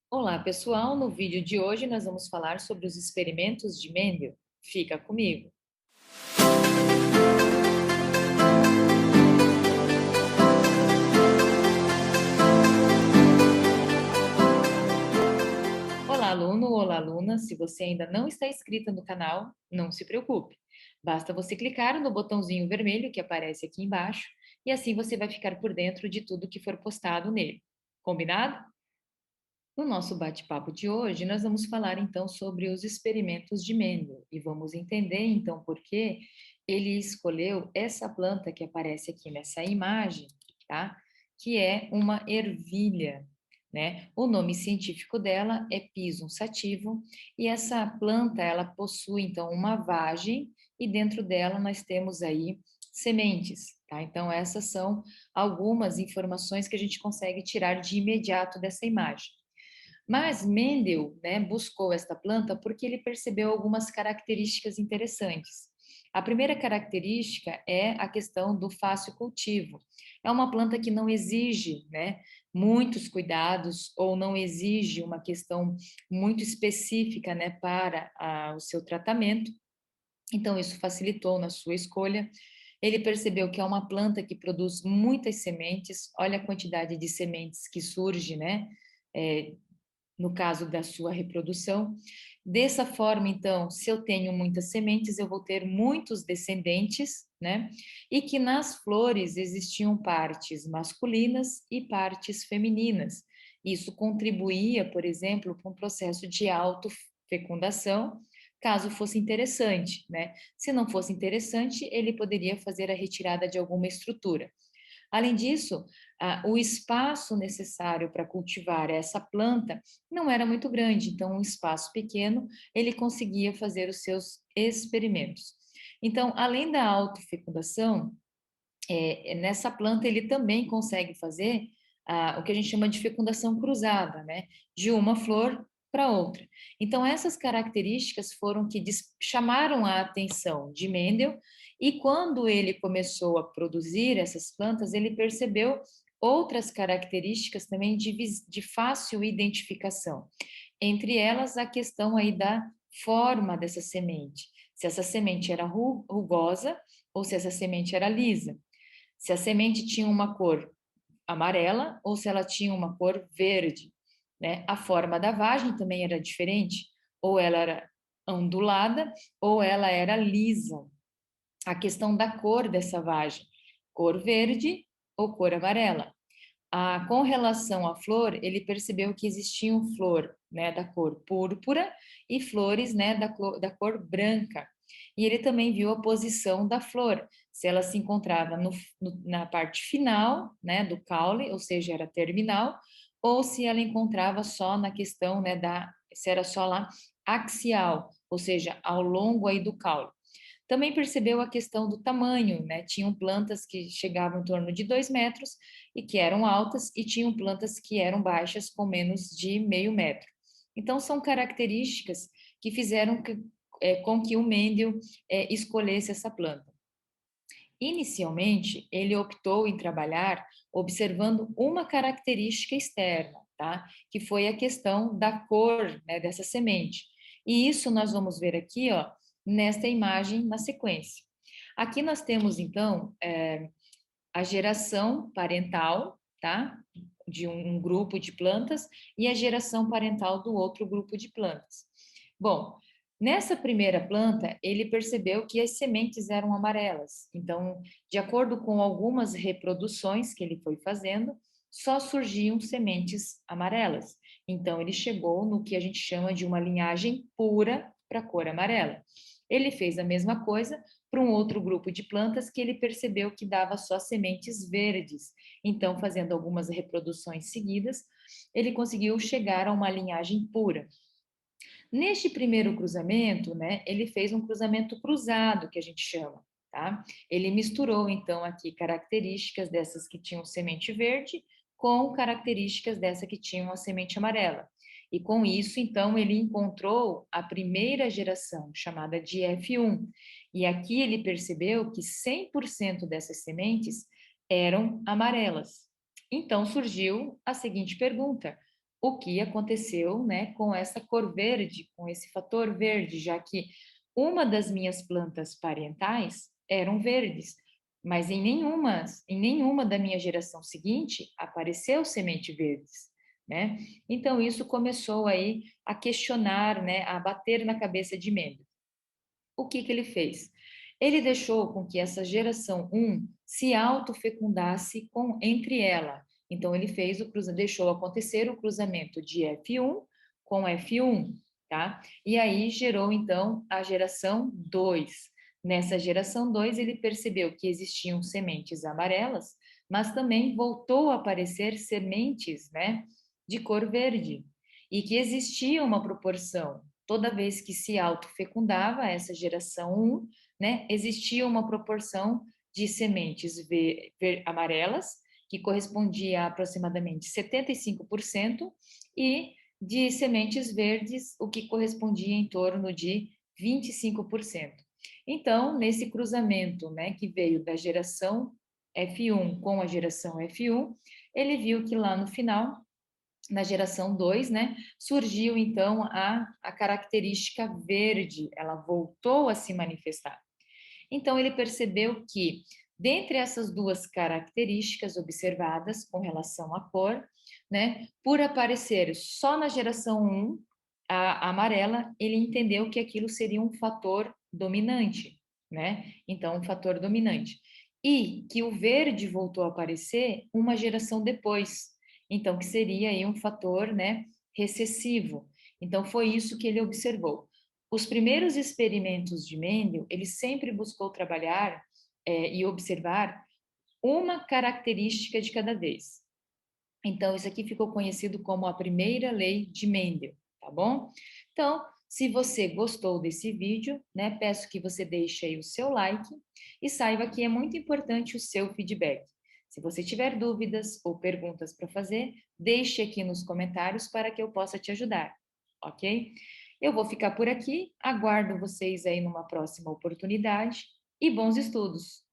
Olá, pessoal! No vídeo de hoje nós vamos falar sobre os experimentos de Mendel. Fica comigo! Olá, aluno! Olá, aluna! Se você ainda não está inscrita no canal, não se preocupe. Basta você clicar no botãozinho vermelho que aparece aqui embaixo e assim você vai ficar por dentro de tudo que for postado nele. Combinado? No nosso bate-papo de hoje, nós vamos falar então sobre os experimentos de Mendel e vamos entender então por que ele escolheu essa planta que aparece aqui nessa imagem, tá? Que é uma ervilha, né? O nome científico dela é Pisum sativum e essa planta ela possui então uma vagem e dentro dela nós temos aí sementes, tá? Então essas são algumas informações que a gente consegue tirar de imediato dessa imagem. Mas Mendel, né, buscou esta planta porque ele percebeu algumas características interessantes. A primeira característica é a questão do fácil cultivo. É uma planta que não exige, né, muitos cuidados ou não exige uma questão muito específica, né, para o seu tratamento. Então, isso facilitou na sua escolha. Ele percebeu que é uma planta que produz muitas sementes. Olha a quantidade de sementes que surge, né? É, no caso da sua reprodução. Dessa forma, então, se eu tenho muitas sementes, eu vou ter muitos descendentes, né? E que nas flores existiam partes masculinas e partes femininas. Isso contribuía, por exemplo, para um processo de autofecundação, caso fosse interessante, né? Se não fosse interessante, ele poderia fazer a retirada de alguma estrutura. Além disso, o espaço necessário para cultivar essa planta não era muito grande, então, um espaço pequeno, ele conseguia fazer os seus experimentos. Então, além da autofecundação, nessa planta ele também consegue fazer o que a gente chama de fecundação cruzada, né? De uma flor para outra. Então, essas características foram que chamaram a atenção de Mendel, e quando ele começou a produzir essas plantas, ele percebeu outras características também de fácil identificação. Entre elas, a questão aí da forma dessa semente. Se essa semente era rugosa ou se essa semente era lisa. Se a semente tinha uma cor amarela ou se ela tinha uma cor verde, né? A forma da vagem também era diferente, ou ela era ondulada ou ela era lisa. A questão da cor dessa vagem, cor verde ou cor amarela. Com relação à flor, ele percebeu que existiam flor, né, da cor púrpura e flores, né, da cor branca. E ele também viu a posição da flor, se ela se encontrava na parte final, né, do caule, ou seja, era terminal, ou se ela encontrava só na questão, né, se era só lá axial, ou seja, ao longo aí do caule. Também percebeu a questão do tamanho, né? Tinham plantas que chegavam em torno de 2 metros e que eram altas, e tinham plantas que eram baixas com menos de meio metro. Então, são características que fizeram com que o Mendel escolhesse essa planta. Inicialmente, ele optou em trabalhar observando uma característica externa, tá? Que foi a questão da cor, né, dessa semente. E isso nós vamos ver aqui, ó, nesta imagem na sequência. Aqui nós temos, então, a geração parental, tá? De um grupo de plantas e a geração parental do outro grupo de plantas. Bom, nessa primeira planta, ele percebeu que as sementes eram amarelas. Então, de acordo com algumas reproduções que ele foi fazendo, só surgiam sementes amarelas. Então, ele chegou no que a gente chama de uma linhagem pura para a cor amarela. Ele fez a mesma coisa para um outro grupo de plantas que ele percebeu que dava só sementes verdes. Então, fazendo algumas reproduções seguidas, ele conseguiu chegar a uma linhagem pura. Neste primeiro cruzamento, né, ele fez um cruzamento cruzado, que a gente chama, tá? Ele misturou, então, aqui características dessas que tinham semente verde com características dessa que tinham a semente amarela. E com isso, então, ele encontrou a primeira geração, chamada de F1. E aqui ele percebeu que 100% dessas sementes eram amarelas. Então surgiu a seguinte pergunta: o que aconteceu, né, com essa cor verde, com esse fator verde, já que uma das minhas plantas parentais eram verdes, mas em nenhuma da minha geração seguinte apareceu semente verdes, né? Então isso começou aí a questionar, né, a bater na cabeça de Mendel. O que que ele fez? Ele deixou com que essa geração um se autofecundasse entre ela. Então ele deixou acontecer o cruzamento de F1 com F1, tá? E aí gerou então a geração 2. Nessa geração 2 ele percebeu que existiam sementes amarelas, mas também voltou a aparecer sementes, né, de cor verde, e que existia uma proporção toda vez que se autofecundava essa geração 1, né, existia uma proporção de sementes amarelas, que correspondia a aproximadamente 75%, e de sementes verdes, o que correspondia em torno de 25%. Então, nesse cruzamento, né, que veio da geração F1 com a geração F1, ele viu que lá no final na geração 2, né, surgiu então a característica verde, ela voltou a se manifestar. Então ele percebeu que, dentre essas duas características observadas com relação à cor, né, por aparecer só na geração 1 a amarela, ele entendeu que aquilo seria um fator dominante, né? Então, um fator dominante. E que o verde voltou a aparecer uma geração depois, então, que seria aí um fator, né, recessivo. Então, foi isso que ele observou. Os primeiros experimentos de Mendel, ele sempre buscou trabalhar e observar uma característica de cada vez. Então, isso aqui ficou conhecido como a primeira lei de Mendel, tá bom? Então, se você gostou desse vídeo, né, peço que você deixe aí o seu like e saiba que é muito importante o seu feedback. Se você tiver dúvidas ou perguntas para fazer, deixe aqui nos comentários para que eu possa te ajudar, ok? Eu vou ficar por aqui, aguardo vocês aí numa próxima oportunidade e bons estudos!